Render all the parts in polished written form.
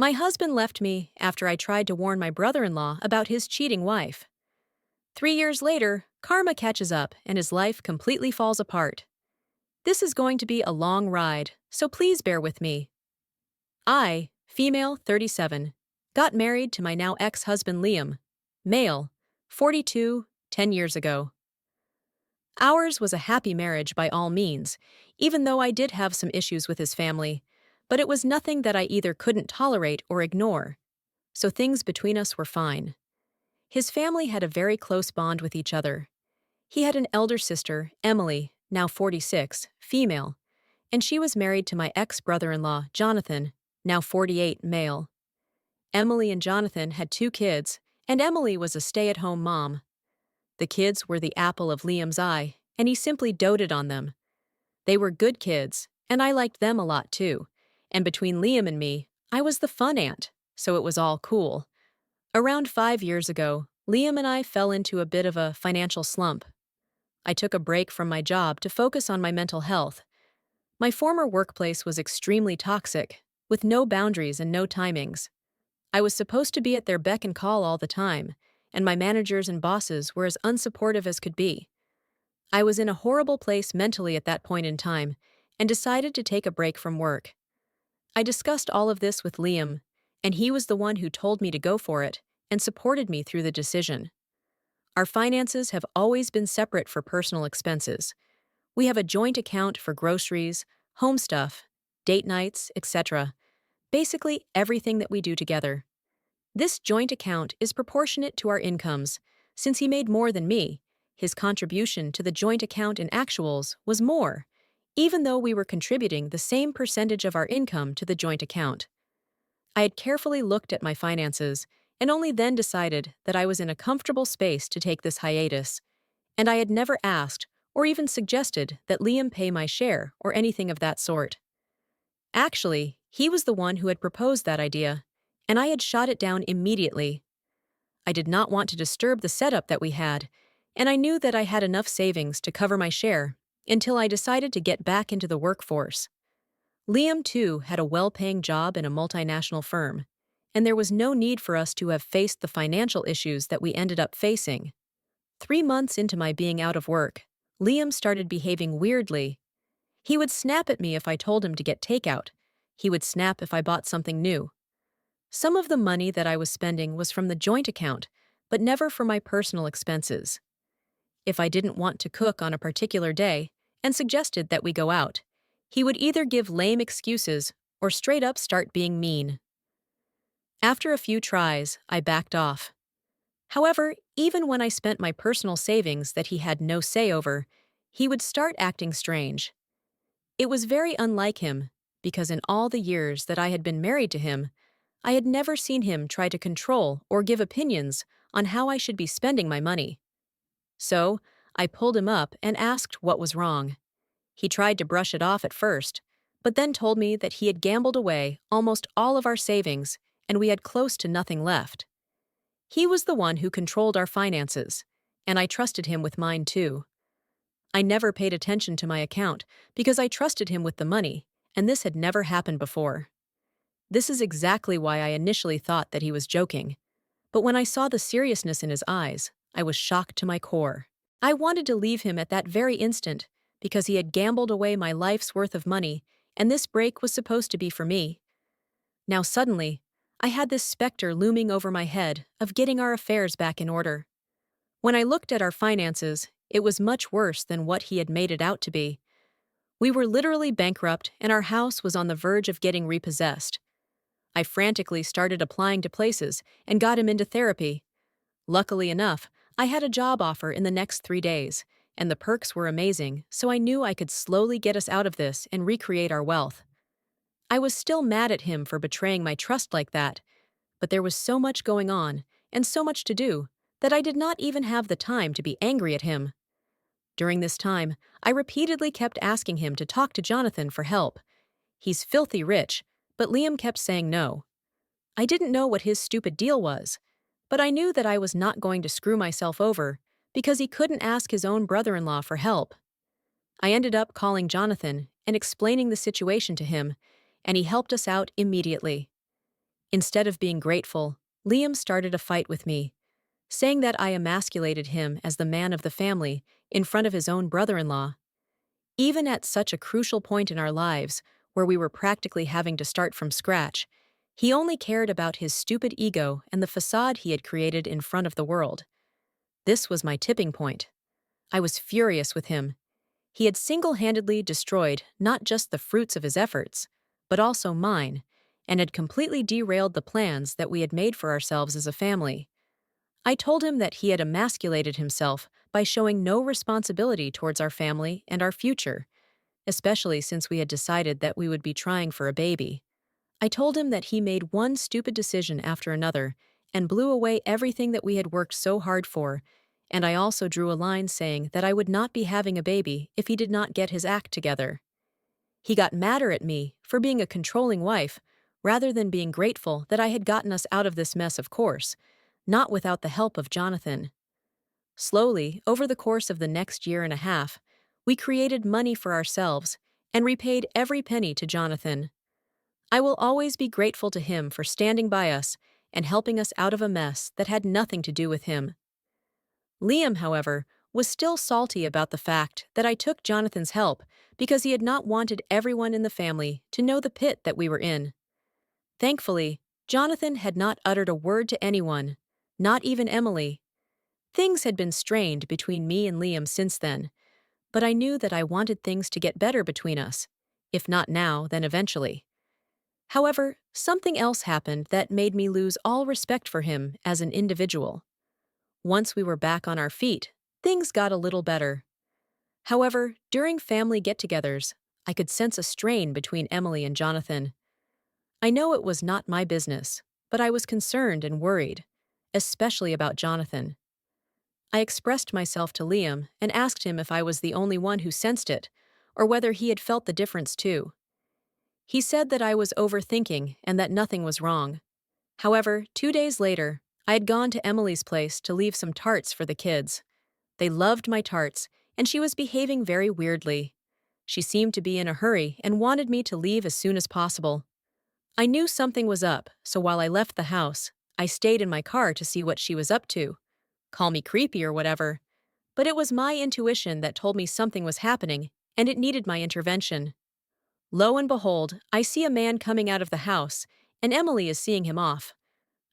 My husband left me after I tried to warn my brother-in-law about his cheating wife. 3 years later, karma catches up and his life completely falls apart. This is going to be a long ride, so please bear with me. I, female 37, got married to my now ex-husband Liam, male, 42, 10 years ago. Ours was a happy marriage by all means, even though I did have some issues with his family, but it was nothing that I either couldn't tolerate or ignore, so things between us were fine. His family had a very close bond with each other. He had an elder sister, Emily, now 46, female, and she was married to my ex-brother-in-law, Jonathan, now 48, male. Emily and Jonathan had 2 kids, and Emily was a stay-at-home mom. The kids were the apple of Liam's eye, and he simply doted on them. They were good kids, and I liked them a lot too, and between Liam and me, I was the fun aunt, so it was all cool. Around 5 years ago, Liam and I fell into a bit of a financial slump. I took a break from my job to focus on my mental health. My former workplace was extremely toxic, with no boundaries and no timings. I was supposed to be at their beck and call all the time, and my managers and bosses were as unsupportive as could be. I was in a horrible place mentally at that point in time, and decided to take a break from work. I discussed all of this with Liam, and he was the one who told me to go for it and supported me through the decision. Our finances have always been separate for personal expenses. We have a joint account for groceries, home stuff, date nights, etc. Basically everything that we do together. This joint account is proportionate to our incomes. Since he made more than me, his contribution to the joint account in actuals was more, even though we were contributing the same percentage of our income to the joint account. I had carefully looked at my finances and only then decided that I was in a comfortable space to take this hiatus, and I had never asked or even suggested that Liam pay my share or anything of that sort. Actually, he was the one who had proposed that idea, and I had shot it down immediately. I did not want to disturb the setup that we had, and I knew that I had enough savings to cover my share until I decided to get back into the workforce. Liam, too, had a well-paying job in a multinational firm, and there was no need for us to have faced the financial issues that we ended up facing. 3 months into my being out of work, Liam started behaving weirdly. He would snap at me if I told him to get takeout. He would snap if I bought something new. Some of the money that I was spending was from the joint account, but never for my personal expenses. If I didn't want to cook on a particular day and suggested that we go out, he would either give lame excuses or straight up start being mean. After a few tries, I backed off. However, even when I spent my personal savings that he had no say over, he would start acting strange. It was very unlike him, because in all the years that I had been married to him, I had never seen him try to control or give opinions on how I should be spending my money. So, I pulled him up and asked what was wrong. He tried to brush it off at first, but then told me that he had gambled away almost all of our savings and we had close to nothing left. He was the one who controlled our finances, and I trusted him with mine too. I never paid attention to my account because I trusted him with the money, and this had never happened before. This is exactly why I initially thought that he was joking, but when I saw the seriousness in his eyes, I was shocked to my core. I wanted to leave him at that very instant because he had gambled away my life's worth of money, and this break was supposed to be for me. Now suddenly, I had this specter looming over my head of getting our affairs back in order. When I looked at our finances, it was much worse than what he had made it out to be. We were literally bankrupt and our house was on the verge of getting repossessed. I frantically started applying to places and got him into therapy. Luckily enough, I had a job offer in the next 3 days, and the perks were amazing, so I knew I could slowly get us out of this and recreate our wealth. I was still mad at him for betraying my trust like that, but there was so much going on and so much to do that I did not even have the time to be angry at him. During this time, I repeatedly kept asking him to talk to Jonathan for help. He's filthy rich, but Liam kept saying no. I didn't know what his stupid deal was, but I knew that I was not going to screw myself over because he couldn't ask his own brother-in-law for help. I ended up calling Jonathan and explaining the situation to him, and he helped us out immediately. Instead of being grateful, Liam started a fight with me, saying that I emasculated him as the man of the family in front of his own brother-in-law. Even at such a crucial point in our lives, where we were practically having to start from scratch, he only cared about his stupid ego and the facade he had created in front of the world. This was my tipping point. I was furious with him. He had single-handedly destroyed not just the fruits of his efforts, but also mine, and had completely derailed the plans that we had made for ourselves as a family. I told him that he had emasculated himself by showing no responsibility towards our family and our future, especially since we had decided that we would be trying for a baby. I told him that he made one stupid decision after another and blew away everything that we had worked so hard for, and I also drew a line saying that I would not be having a baby if he did not get his act together. He got madder at me for being a controlling wife, rather than being grateful that I had gotten us out of this mess, of course, not without the help of Jonathan. Slowly, over the course of the next year and a half, we created money for ourselves and repaid every penny to Jonathan. I will always be grateful to him for standing by us and helping us out of a mess that had nothing to do with him. Liam, however, was still salty about the fact that I took Jonathan's help because he had not wanted everyone in the family to know the pit that we were in. Thankfully, Jonathan had not uttered a word to anyone, not even Emily. Things had been strained between me and Liam since then, but I knew that I wanted things to get better between us, if not now, then eventually. However, something else happened that made me lose all respect for him as an individual. Once we were back on our feet, things got a little better. However, during family get-togethers, I could sense a strain between Emily and Jonathan. I know it was not my business, but I was concerned and worried, especially about Jonathan. I expressed myself to Liam and asked him if I was the only one who sensed it, or whether he had felt the difference too. He said that I was overthinking and that nothing was wrong. However, 2 days later, I had gone to Emily's place to leave some tarts for the kids. They loved my tarts, and she was behaving very weirdly. She seemed to be in a hurry and wanted me to leave as soon as possible. I knew something was up, so while I left the house, I stayed in my car to see what she was up to. Call me creepy or whatever, but it was my intuition that told me something was happening, and it needed my intervention. Lo and behold, I see a man coming out of the house, and Emily is seeing him off.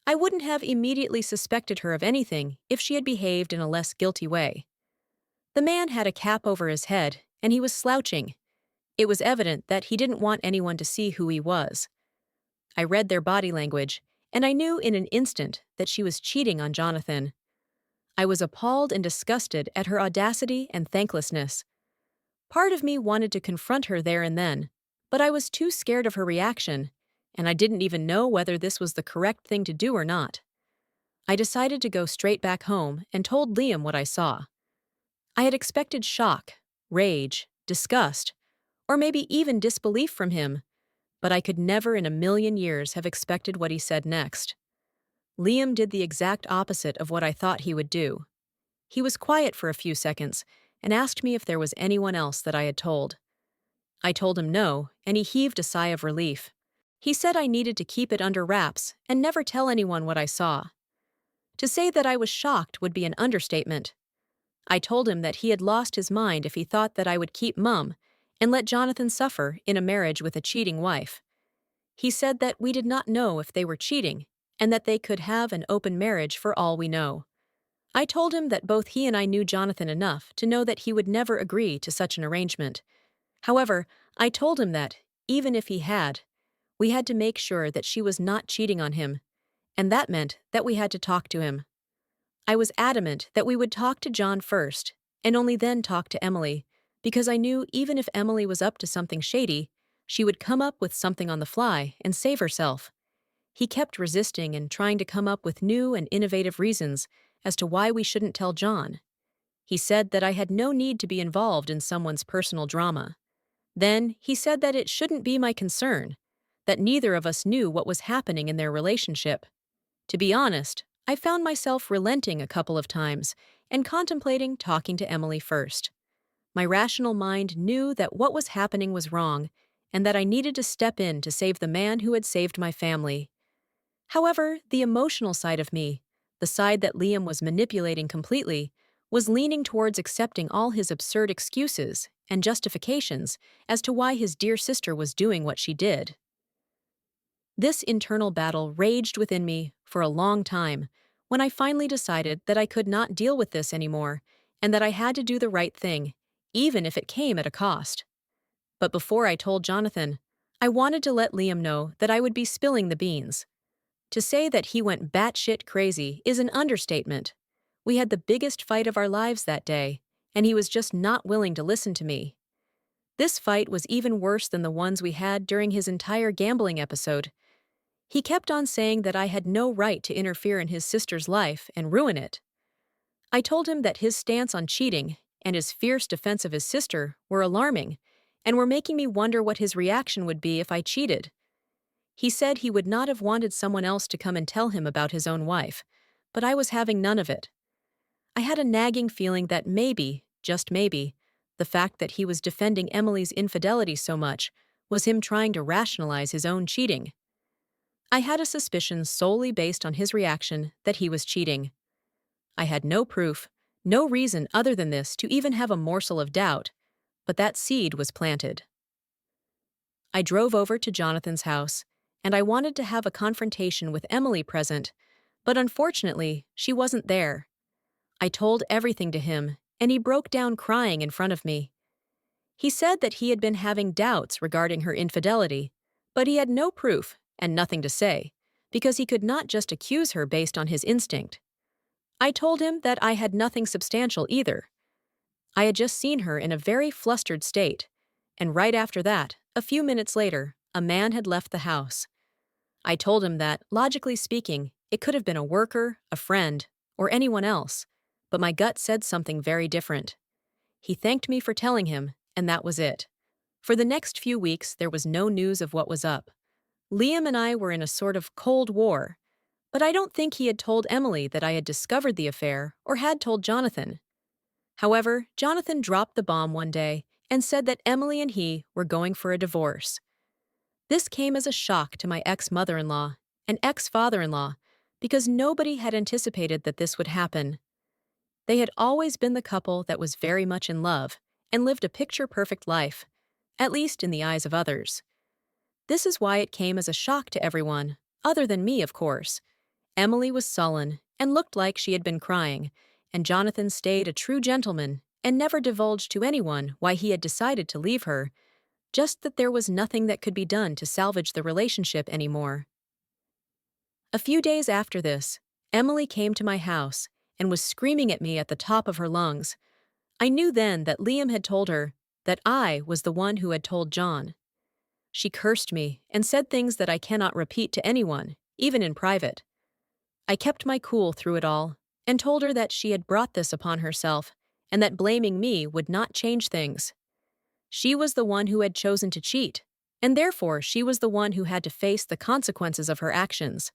I wouldn't have immediately suspected her of anything if she had behaved in a less guilty way. The man had a cap over his head, and he was slouching. It was evident that he didn't want anyone to see who he was. I read their body language, and I knew in an instant that she was cheating on Jonathan. I was appalled and disgusted at her audacity and thanklessness. Part of me wanted to confront her there and then, but I was too scared of her reaction, and I didn't even know whether this was the correct thing to do or not. I decided to go straight back home and told Liam what I saw. I had expected shock, rage, disgust, or maybe even disbelief from him, but I could never in a million years have expected what he said next. Liam did the exact opposite of what I thought he would do. He was quiet for a few seconds and asked me if there was anyone else that I had told. I told him no, and he heaved a sigh of relief. He said I needed to keep it under wraps and never tell anyone what I saw. To say that I was shocked would be an understatement. I told him that he had lost his mind if he thought that I would keep mum and let Jonathan suffer in a marriage with a cheating wife. He said that we did not know if they were cheating and that they could have an open marriage for all we know. I told him that both he and I knew Jonathan enough to know that he would never agree to such an arrangement. However, I told him that, even if he had, we had to make sure that she was not cheating on him, and that meant that we had to talk to him. I was adamant that we would talk to John first, and only then talk to Emily, because I knew even if Emily was up to something shady, she would come up with something on the fly and save herself. He kept resisting and trying to come up with new and innovative reasons as to why we shouldn't tell John. He said that I had no need to be involved in someone's personal drama. Then he said that it shouldn't be my concern, that neither of us knew what was happening in their relationship. To be honest, I found myself relenting a couple of times and contemplating talking to Emily first. My rational mind knew that what was happening was wrong and that I needed to step in to save the man who had saved my family. However, the emotional side of me, the side that Liam was manipulating completely, was leaning towards accepting all his absurd excuses and justifications as to why his dear sister was doing what she did. This internal battle raged within me for a long time when I finally decided that I could not deal with this anymore and that I had to do the right thing, even if it came at a cost. But before I told Jonathan, I wanted to let Liam know that I would be spilling the beans. To say that he went batshit crazy is an understatement. We had the biggest fight of our lives that day, and he was just not willing to listen to me. This fight was even worse than the ones we had during his entire gambling episode. He kept on saying that I had no right to interfere in his sister's life and ruin it. I told him that his stance on cheating and his fierce defense of his sister were alarming and were making me wonder what his reaction would be if I cheated. He said he would not have wanted someone else to come and tell him about his own wife, but I was having none of it. I had a nagging feeling that maybe, just maybe, the fact that he was defending Emily's infidelity so much was him trying to rationalize his own cheating. I had a suspicion solely based on his reaction that he was cheating. I had no proof, no reason other than this to even have a morsel of doubt, but that seed was planted. I drove over to Jonathan's house, and I wanted to have a confrontation with Emily present, but unfortunately, she wasn't there. I told everything to him, and he broke down crying in front of me. He said that he had been having doubts regarding her infidelity, but he had no proof and nothing to say, because he could not just accuse her based on his instinct. I told him that I had nothing substantial either. I had just seen her in a very flustered state, and right after that, a few minutes later, a man had left the house. I told him that, logically speaking, it could have been a worker, a friend, or anyone else, but my gut said something very different. He thanked me for telling him, and that was it. For the next few weeks, there was no news of what was up. Liam and I were in a sort of cold war, but I don't think he had told Emily that I had discovered the affair or had told Jonathan. However, Jonathan dropped the bomb one day and said that Emily and he were going for a divorce. This came as a shock to my ex-mother-in-law and ex-father-in-law because nobody had anticipated that this would happen. They had always been the couple that was very much in love and lived a picture-perfect life, at least in the eyes of others. This is why it came as a shock to everyone, other than me, of course. Emily was sullen and looked like she had been crying, and Jonathan stayed a true gentleman and never divulged to anyone why he had decided to leave her, just that there was nothing that could be done to salvage the relationship anymore. A few days after this, Emily came to my house and was screaming at me at the top of her lungs. I knew then that Liam had told her that I was the one who had told John. She cursed me and said things that I cannot repeat to anyone, even in private. I kept my cool through it all and told her that she had brought this upon herself and that blaming me would not change things. She was the one who had chosen to cheat, and therefore she was the one who had to face the consequences of her actions.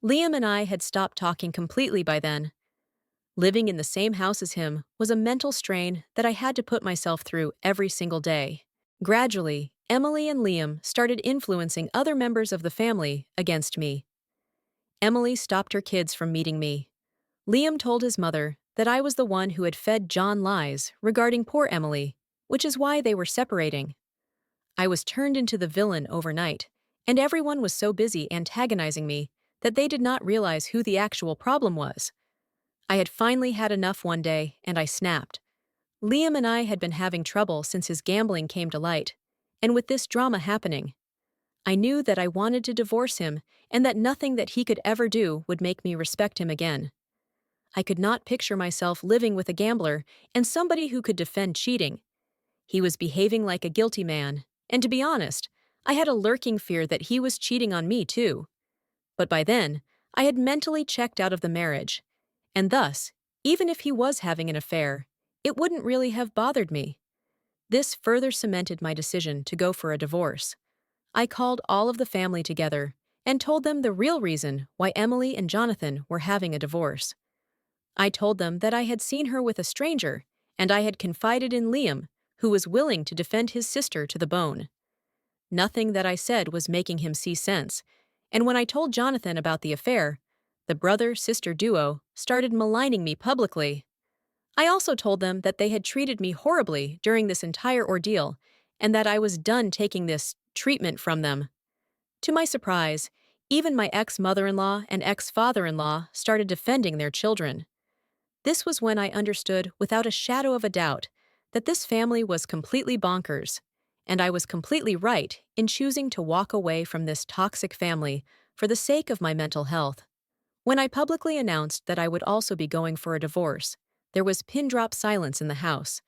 Liam and I had stopped talking completely by then. Living in the same house as him was a mental strain that I had to put myself through every single day. Gradually, Emily and Liam started influencing other members of the family against me. Emily stopped her kids from meeting me. Liam told his mother that I was the one who had fed John lies regarding poor Emily, which is why they were separating. I was turned into the villain overnight, and everyone was so busy antagonizing me that they did not realize who the actual problem was. I had finally had enough one day, and I snapped. Liam and I had been having trouble since his gambling came to light, and with this drama happening, I knew that I wanted to divorce him and that nothing that he could ever do would make me respect him again. I could not picture myself living with a gambler and somebody who could defend cheating. He was behaving like a guilty man, and to be honest, I had a lurking fear that he was cheating on me too. But by then, I had mentally checked out of the marriage, and thus, even if he was having an affair, it wouldn't really have bothered me. This further cemented my decision to go for a divorce. I called all of the family together and told them the real reason why Emily and Jonathan were having a divorce. I told them that I had seen her with a stranger, and I had confided in Liam, who was willing to defend his sister to the bone. Nothing that I said was making him see sense, And when I told Jonathan about the affair, the brother-sister duo started maligning me publicly. I also told them that they had treated me horribly during this entire ordeal and that I was done taking this treatment from them. To my surprise, even my ex-mother-in-law and ex-father-in-law started defending their children. This was when I understood without a shadow of a doubt that this family was completely bonkers, and I was completely right in choosing to walk away from this toxic family for the sake of my mental health. When I publicly announced that I would also be going for a divorce, there was pin-drop silence in the house.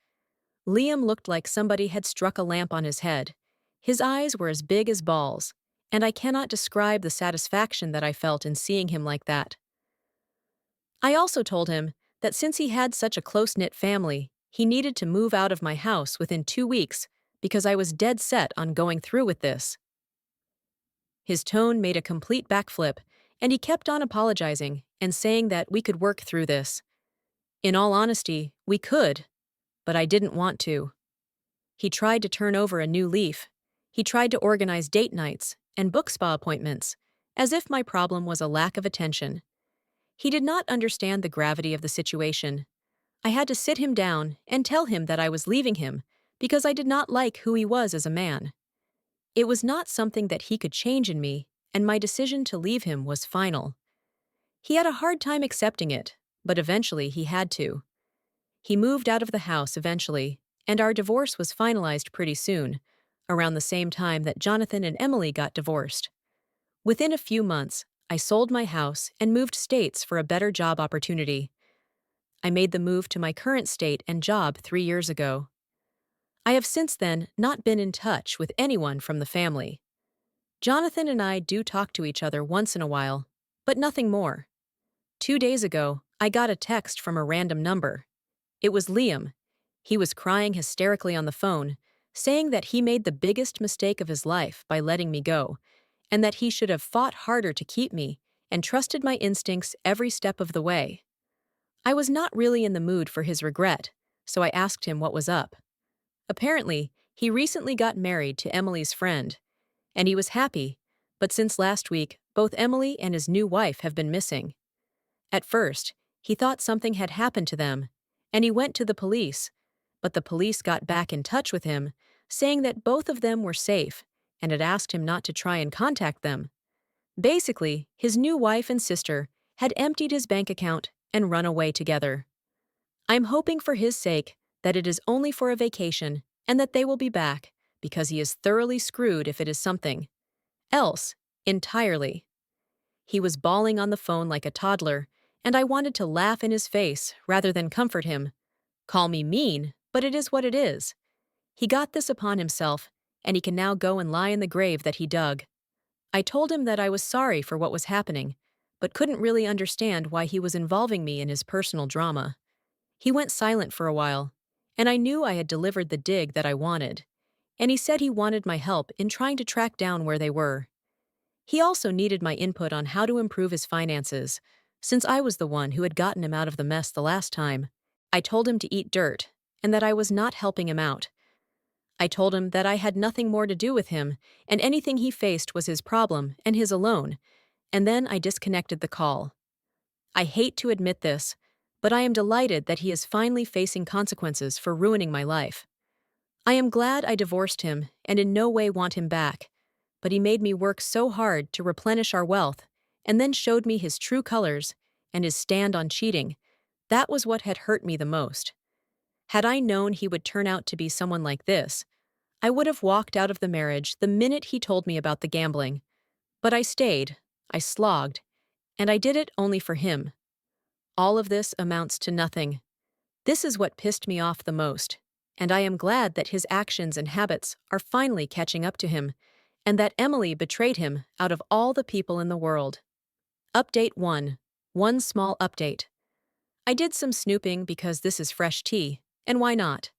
Liam looked like somebody had struck a lamp on his head. His eyes were as big as balls, and I cannot describe the satisfaction that I felt in seeing him like that. I also told him that since he had such a close-knit family, he needed to move out of my house within 2 weeks because I was dead set on going through with this. His tone made a complete backflip, and he kept on apologizing and saying that we could work through this. In all honesty, we could, but I didn't want to. He tried to turn over a new leaf. He tried to organize date nights and book spa appointments, as if my problem was a lack of attention. He did not understand the gravity of the situation. I had to sit him down and tell him that I was leaving him because I did not like who he was as a man. It was not something that he could change in me, and my decision to leave him was final. He had a hard time accepting it, but eventually he had to. He moved out of the house eventually, and our divorce was finalized pretty soon, around the same time that Jonathan and Emily got divorced. Within a few months, I sold my house and moved states for a better job opportunity. I made the move to my current state and job 3 years ago. I have since then not been in touch with anyone from the family. Jonathan and I do talk to each other once in a while, but nothing more. 2 days ago, I got a text from a random number. It was Liam. He was crying hysterically on the phone, saying that he made the biggest mistake of his life by letting me go, and that he should have fought harder to keep me and trusted my instincts every step of the way. I was not really in the mood for his regret, so I asked him what was up. Apparently, he recently got married to Emily's friend, and he was happy, but since last week, both Emily and his new wife have been missing. At first, he thought something had happened to them, and he went to the police, but the police got back in touch with him, saying that both of them were safe and had asked him not to try and contact them. Basically, his new wife and sister had emptied his bank account and run away together. I'm hoping for his sake that it is only for a vacation and that they will be back, because he is thoroughly screwed if it is something else entirely. He was bawling on the phone like a toddler, and I wanted to laugh in his face rather than comfort him. Call me mean, but it is what it is. He got this upon himself, and he can now go and lie in the grave that he dug. I told him that I was sorry for what was happening, but couldn't really understand why he was involving me in his personal drama. He went silent for a while, and I knew I had delivered the dig that I wanted, and he said he wanted my help in trying to track down where they were. He also needed my input on how to improve his finances, since I was the one who had gotten him out of the mess the last time. I told him to eat dirt, and that I was not helping him out. I told him that I had nothing more to do with him, and anything he faced was his problem and his alone, and then I disconnected the call. I hate to admit this, but I am delighted that he is finally facing consequences for ruining my life. I am glad I divorced him and in no way want him back, but he made me work so hard to replenish our wealth and then showed me his true colors and his stand on cheating. That was what had hurt me the most. Had I known he would turn out to be someone like this, I would have walked out of the marriage the minute he told me about the gambling. But I stayed, I slogged, and I did it only for him. All of this amounts to nothing. This is what pissed me off the most, and I am glad that his actions and habits are finally catching up to him, and that Emily betrayed him out of all the people in the world. Update 1. One small update. I did some snooping because this is fresh tea, and why not?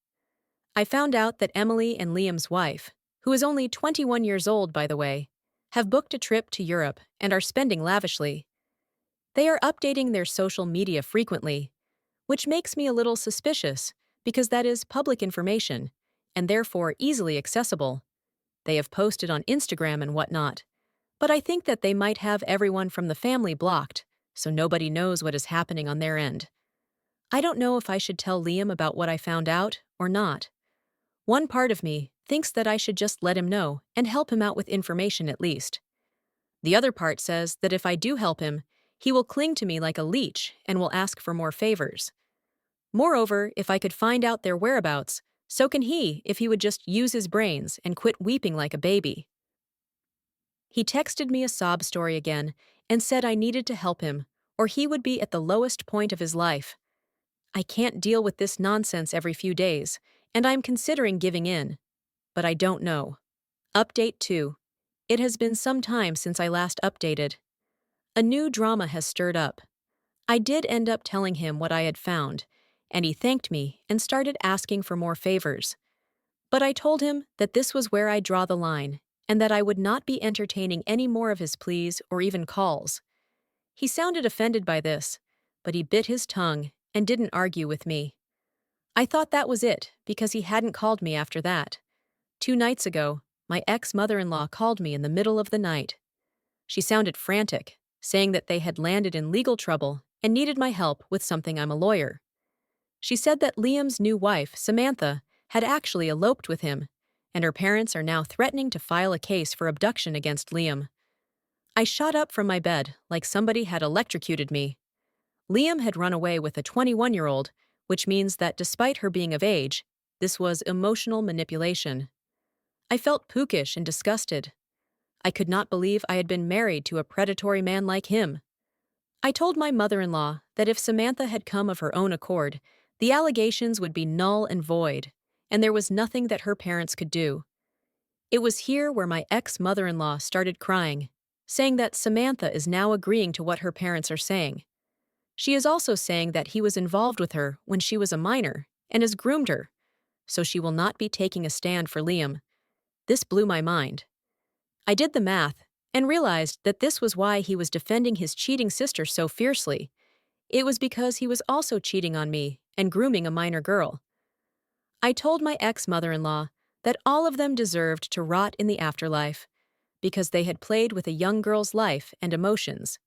I found out that Emily and Liam's wife, who is only 21 years old by the way, have booked a trip to Europe and are spending lavishly. They are updating their social media frequently, which makes me a little suspicious because that is public information and therefore easily accessible. They have posted on Instagram and whatnot, but I think that they might have everyone from the family blocked, so nobody knows what is happening on their end. I don't know if I should tell Liam about what I found out or not. One part of me thinks that I should just let him know and help him out with information at least. The other part says that if I do help him, he will cling to me like a leech and will ask for more favors. Moreover, if I could find out their whereabouts, so can he if he would just use his brains and quit weeping like a baby. He texted me a sob story again and said I needed to help him, or he would be at the lowest point of his life. I can't deal with this nonsense every few days, and I'm considering giving in. But I don't know. Update 2. It has been some time since I last updated. A new drama has stirred up. I did end up telling him what I had found, and he thanked me and started asking for more favors. But I told him that this was where I draw the line, and that I would not be entertaining any more of his pleas or even calls. He sounded offended by this, but he bit his tongue and didn't argue with me. I thought that was it, because he hadn't called me after that. 2 nights ago, my ex-mother-in-law called me in the middle of the night. She sounded frantic, saying that they had landed in legal trouble and needed my help with something. I'm a lawyer. She said that Liam's new wife, Samantha, had actually eloped with him, and her parents are now threatening to file a case for abduction against Liam. I shot up from my bed like somebody had electrocuted me. Liam had run away with a 21-year-old, which means that despite her being of age, this was emotional manipulation. I felt pookish and disgusted. I could not believe I had been married to a predatory man like him. I told my mother-in-law that if Samantha had come of her own accord, the allegations would be null and void, and there was nothing that her parents could do. It was here where my ex-mother-in-law started crying, saying that Samantha is now agreeing to what her parents are saying. She is also saying that he was involved with her when she was a minor and has groomed her, so she will not be taking a stand for Liam. This blew my mind. I did the math and realized that this was why he was defending his cheating sister so fiercely. It was because he was also cheating on me and grooming a minor girl. I told my ex-mother-in-law that all of them deserved to rot in the afterlife because they had played with a young girl's life and emotions.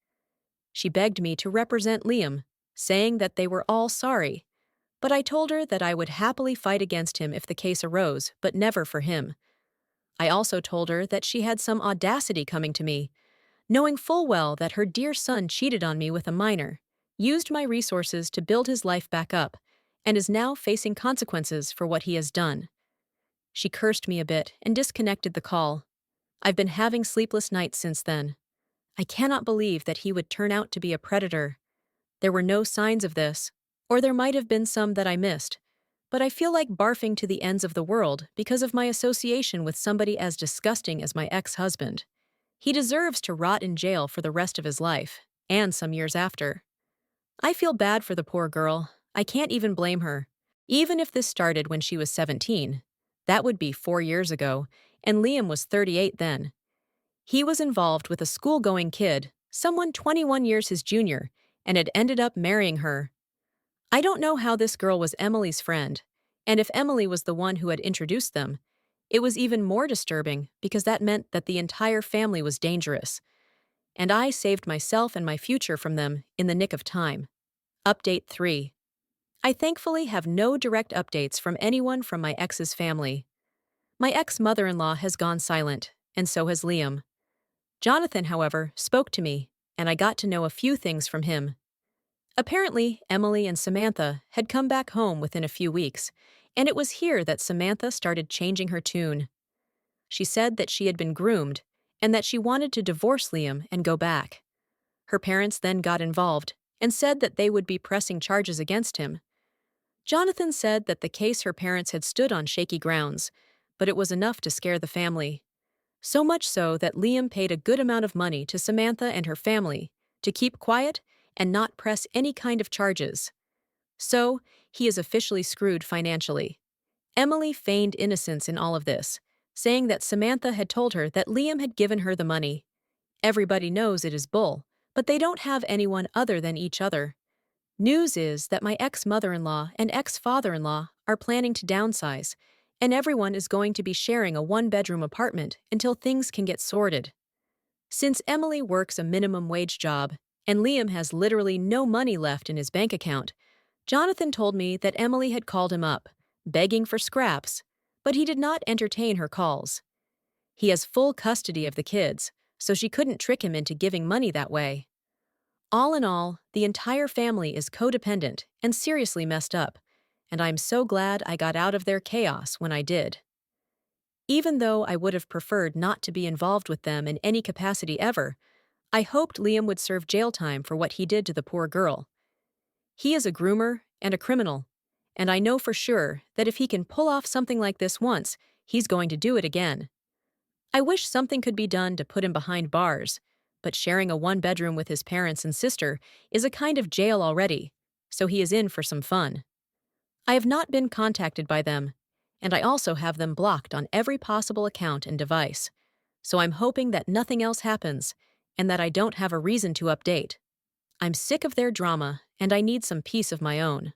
She begged me to represent Liam, saying that they were all sorry, but I told her that I would happily fight against him if the case arose, but never for him. I also told her that she had some audacity coming to me, knowing full well that her dear son cheated on me with a minor, used my resources to build his life back up, and is now facing consequences for what he has done. She cursed me a bit and disconnected the call. I've been having sleepless nights since then. I cannot believe that he would turn out to be a predator. There were no signs of this, or there might have been some that I missed, but I feel like barfing to the ends of the world because of my association with somebody as disgusting as my ex-husband. He deserves to rot in jail for the rest of his life, and some years after. I feel bad for the poor girl. I can't even blame her. Even if this started when she was 17, that would be 4 years ago, and Liam was 38 then. He was involved with a school-going kid, someone 21 years his junior, and had ended up marrying her. I don't know how this girl was Emily's friend, and if Emily was the one who had introduced them, it was even more disturbing because that meant that the entire family was dangerous. And I saved myself and my future from them in the nick of time. Update 3. I thankfully have no direct updates from anyone from my ex's family. My ex-mother-in-law has gone silent, and so has Liam. Jonathan, however, spoke to me, and I got to know a few things from him. Apparently, Emily and Samantha had come back home within a few weeks, and it was here that Samantha started changing her tune. She said that she had been groomed and that she wanted to divorce Liam and go back. Her parents then got involved and said that they would be pressing charges against him. Jonathan said that the case her parents had stood on shaky grounds, but it was enough to scare the family. So much so that Liam paid a good amount of money to Samantha and her family to keep quiet and not press any kind of charges. So, he is officially screwed financially. Emily feigned innocence in all of this, saying that Samantha had told her that Liam had given her the money. Everybody knows it is bull, but they don't have anyone other than each other. News is that my ex-mother-in-law and ex-father-in-law are planning to downsize, and everyone is going to be sharing a 1-bedroom apartment until things can get sorted. Since Emily works a minimum wage job and Liam has literally no money left in his bank account, Jonathan told me that Emily had called him up, begging for scraps, but he did not entertain her calls. He has full custody of the kids, so she couldn't trick him into giving money that way. All in all, the entire family is codependent and seriously messed up, and I'm so glad I got out of their chaos when I did. Even though I would have preferred not to be involved with them in any capacity ever, I hoped Liam would serve jail time for what he did to the poor girl. He is a groomer and a criminal, and I know for sure that if he can pull off something like this once, he's going to do it again. I wish something could be done to put him behind bars, but sharing a one-bedroom with his parents and sister is a kind of jail already, so he is in for some fun. I have not been contacted by them, and I also have them blocked on every possible account and device, so I'm hoping that nothing else happens and that I don't have a reason to update. I'm sick of their drama, and I need some peace of my own.